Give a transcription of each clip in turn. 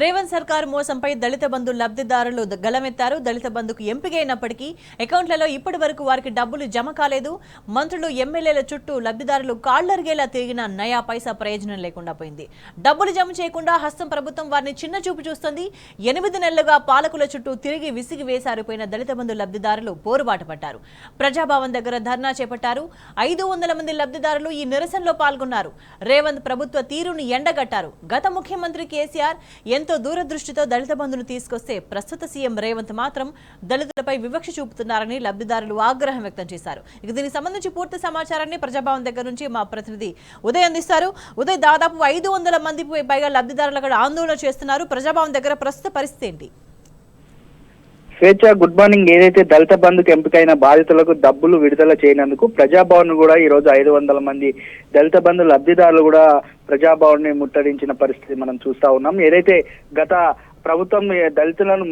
రేవంత్ సర్కార్ మోసంపై దళిత బంధు లబ్ధిదారులు గలమెత్తారు. దళిత బంధుకు ఎంపికైనప్పటికీ అకౌంట్లలో ఇప్పటి వరకు వారికి డబ్బులు జమ కాలేదు. మంత్రులు ఎమ్మెల్యేల చుట్టూ లబ్ధిదారులు కాళ్లరిగేలా తిరిగిన నయా పైసా ప్రయోజనం లేకుండా పోయింది. డబ్బులు జమ చేయకుండా హస్తం ప్రభుత్వం వారిని చిన్న చూపు చూస్తుంది. 8 నెలలుగా పాలకుల చుట్టూ తిరిగి విసిగి వేసారిపోయిన దళిత బంధు లబ్ధిదారులు పోరుబాట పట్టారు. ప్రజాభవన్ దగ్గర ధర్నా చేపట్టారు. 500 మంది లబ్ధిదారులు ఈ నిరసనలో పాల్గొన్నారు. రేవంత్ ప్రభుత్వ తీరును ఎండగట్టారు. గత ముఖ్యమంత్రి కేసీఆర్ ఎంతో దూరదృష్టితో దళిత బంధును తీసుకొస్తే ప్రస్తుత సీఎం రేవంత్ మాత్రం దళితులపై వివక్ష చూపుతున్నారని లబ్ధిదారులు ఆగ్రహం వ్యక్తం చేశారు. ఇక దీనికి సంబంధించి పూర్తి సమాచారాన్ని ప్రజాభవన్ దగ్గర నుంచి మా ప్రతినిధి ఉదయ్ అందిస్తారు. ఉదయ్, దాదాపు 500 మందికి పైగా లబ్ధిదారులు అక్కడ ఆందోళన చేస్తున్నారు. ప్రజాభవన్ దగ్గర ప్రస్తుత పరిస్థితి ఏంటి? స్వేచ్ఛ, గుడ్ మార్నింగ్. ఏదైతే దళిత బంధుకు ఎంపికైన బాధితులకు డబ్బులు విడుదల చేయనందుకు ప్రజాభవన్ కూడా ఈ రోజు 500 మంది దళిత బంధు లబ్ధిదారులు కూడా ప్రజాభవన్ ని ముట్టడించిన పరిస్థితి మనం చూస్తా ఉన్నాం. ఏదైతే గత ప్రభుత్వం దళితులను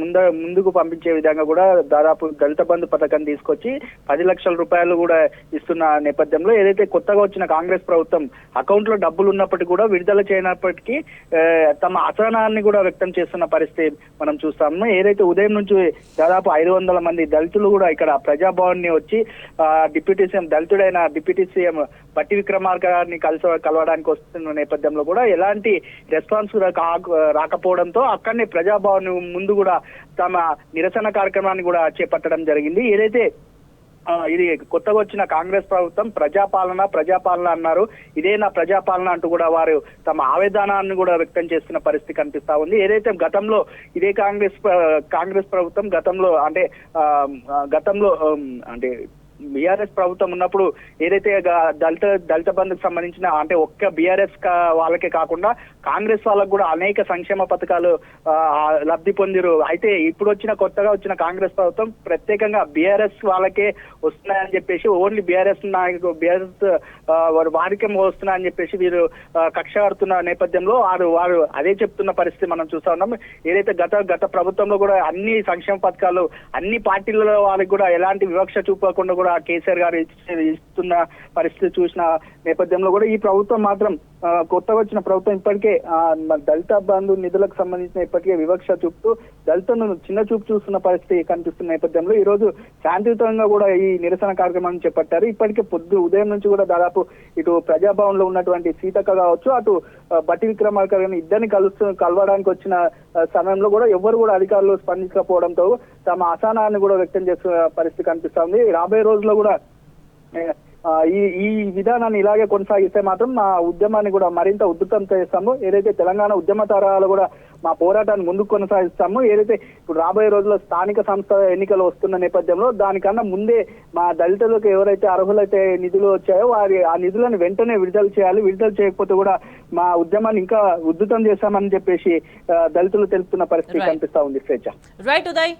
ముందుకు పంపించే విధంగా కూడా దాదాపు దళిత బంధు పథకం తీసుకొచ్చి 10 లక్షల రూపాయలు కూడా ఇస్తున్న నేపథ్యంలో ఏదైతే కొత్తగా వచ్చిన కాంగ్రెస్ ప్రభుత్వం అకౌంట్ లో డబ్బులు ఉన్నప్పటికీ కూడా విడుదల చేయనప్పటికీ తమ అసహనాన్ని కూడా వ్యక్తం చేస్తున్న పరిస్థితి మనం చూస్తాము. ఏదైతే ఉదయం నుంచి దాదాపు 500 మంది దళితులు కూడా ఇక్కడ ప్రజాభవన్ ని వచ్చి డిప్యూటీ సీఎం దళితుడైన డిప్యూటీ సీఎం బట్టి విక్రమార్క గారిని కలవడానికి వస్తున్న నేపథ్యంలో కూడా ఎలాంటి రెస్పాన్స్ రాకపోవడంతో అక్కడనే ప్రజాభవన్ ముందు కూడా తమ నిరసన కార్యక్రమాన్ని కూడా చేపట్టడం జరిగింది. ఏదైతే ఇది కొత్తగా వచ్చిన కాంగ్రెస్ ప్రభుత్వం ప్రజాపాలన అన్నారు. ఇదే నా ప్రజాపాలన అంటూ కూడా వారు తమ ఆవేదనాన్ని కూడా వ్యక్తం చేస్తున్న పరిస్థితి కనిపిస్తా ఉంది. ఏదైతే గతంలో ఇదే కాంగ్రెస్ ప్రభుత్వం గతంలో బీఆర్ఎస్ ప్రభుత్వం ఉన్నప్పుడు ఏదైతే దళిత బంధుకు సంబంధించిన అంటే ఒక్క బీఆర్ఎస్ వాళ్ళకే కాకుండా కాంగ్రెస్ వాళ్ళకు కూడా అనేక సంక్షేమ పథకాలు లబ్ధి పొందిరు. అయితే ఇప్పుడు కొత్తగా వచ్చిన కాంగ్రెస్ ప్రభుత్వం ప్రత్యేకంగా బీఆర్ఎస్ వాళ్ళకే వస్తున్నాయని చెప్పేసి ఓన్లీ బీఆర్ఎస్ వారికే వస్తున్నాయని చెప్పేసి వీరు కక్ష కడుతున్న నేపథ్యంలో వారు అదే చెప్తున్న పరిస్థితి మనం చూస్తా ఉన్నాం. ఏదైతే గత ప్రభుత్వంలో కూడా అన్ని సంక్షేమ పథకాలు అన్ని పార్టీలలో వాళ్ళకి కూడా ఎలాంటి వివక్ష చూపకుండా కూడా కేసీఆర్ గారు ఇస్తున్న పరిస్థితి చూసిన నేపథ్యంలో కూడా ఈ ప్రభుత్వం మాత్రం కొత్తగా వచ్చిన ప్రభుత్వం ఇప్పటికే దళిత బంధు నిధులకు సంబంధించిన ఇప్పటికే వివక్ష చూపుతూ దళితులను చిన్న చూపు చూస్తున్న పరిస్థితి కనిపిస్తున్న నేపథ్యంలో ఈ రోజు శాంతియుతంగా కూడా ఈ నిరసన కార్యక్రమాన్ని చేపట్టారు. ఇప్పటికే ఉదయం నుంచి కూడా దాదాపు ఇటు ప్రజాభవన్ లో ఉన్నటువంటి సీతక్క కావచ్చు, అటు బట్టి విక్రమార్క ఇద్దరిని కలవడానికి వచ్చిన సమయంలో కూడా ఎవరు కూడా అధికారులు స్పందించకపోవడంతో తమ అసహనాన్ని కూడా వ్యక్తం చేస్తున్న పరిస్థితి కనిపిస్తా ఉంది. రాబోయే రోజుల్లో కూడా ఈ విధానాన్ని ఇలాగే కొనసాగిస్తే మాత్రం మా ఉద్యమాన్ని కూడా మరింత ఉధృతం చేస్తాము. ఏదైతే తెలంగాణ ఉద్యమ తరాలు కూడా మా పోరాటాన్ని ముందుకు కొనసాగిస్తాము. ఏదైతే ఇప్పుడు రాబోయే రోజుల్లో స్థానిక సంస్థ ఎన్నికలు వస్తున్న నేపథ్యంలో దానికన్నా ముందే మా దళితులకు ఎవరైతే అర్హులైతే నిధులు వచ్చాయో ఆ నిధులను వెంటనే విడుదల చేయాలి. విడుదల చేయకపోతే కూడా మా ఉద్యమాన్ని ఇంకా ఉధృతం చేస్తామని చెప్పేసి దళితులు తెలుపుతున్న పరిస్థితి కనిపిస్తా ఉంది. స్వేచ్ఛ. రైట్ ఉదయ్.